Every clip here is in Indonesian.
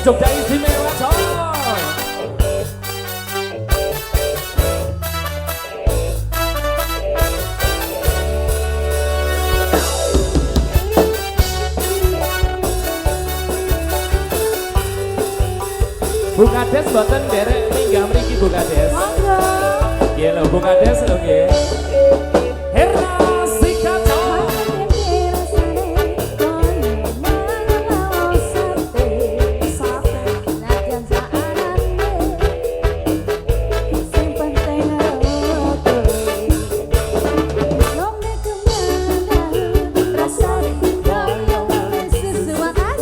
Jogja istimewa coy. Bu Kades boten derek minggah mriki Bu Kades. Monggo. Nggih lho Bu Kades lho nggih. Herna Sikato.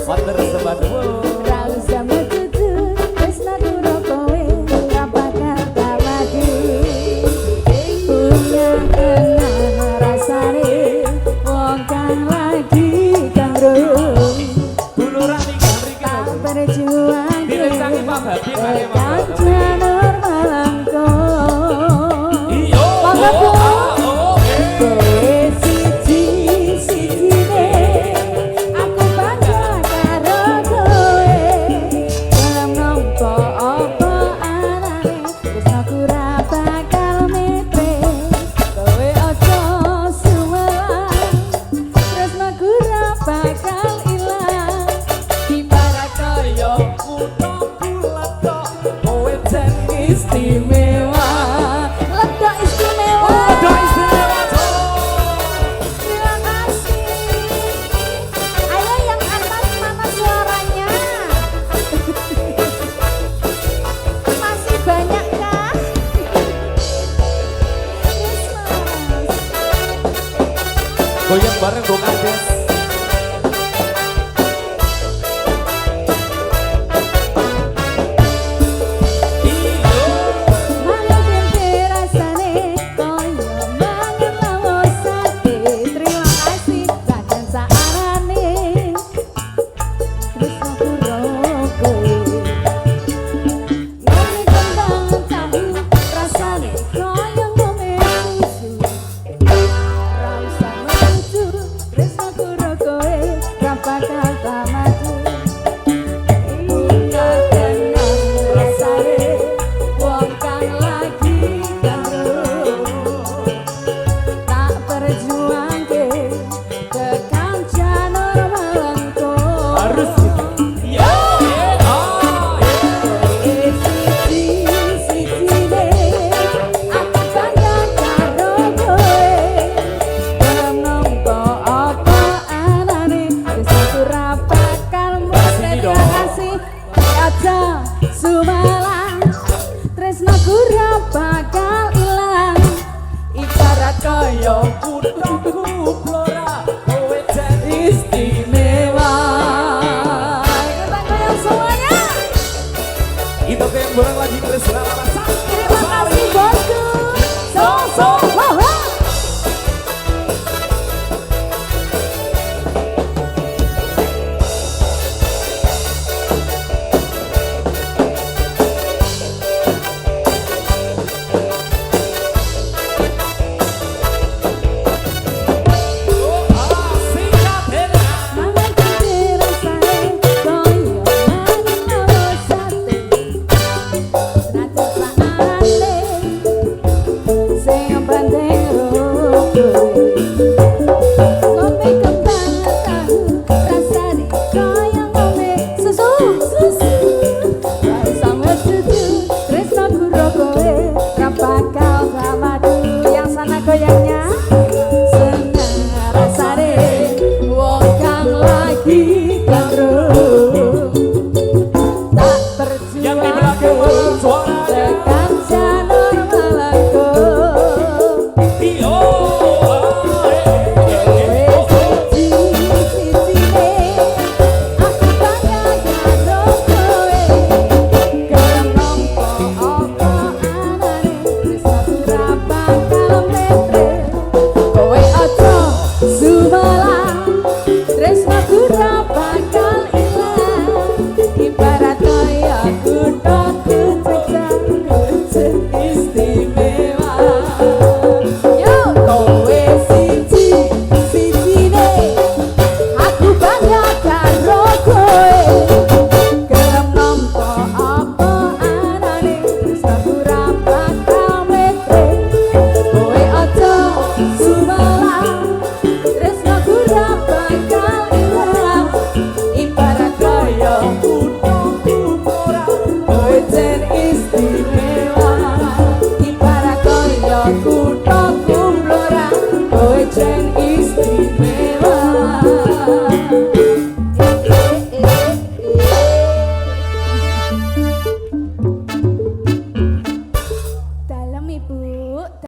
Wonder sebadu. Istimewa, ledok istimewa, ledok istimewa terima kasih. Ayo yang atas mana suaranya? Masih banyak kah? Christmas. goyang bareng Bu Kades. Sumalang tresnaku ra bakal ilang ibarat kaya putuku blora kowe jan istimewa. Kita goyang semuanya. Itu kayak bareng lagi Kresna Larasa. Terima kasih bosku. So wow. Sumalang tresnaku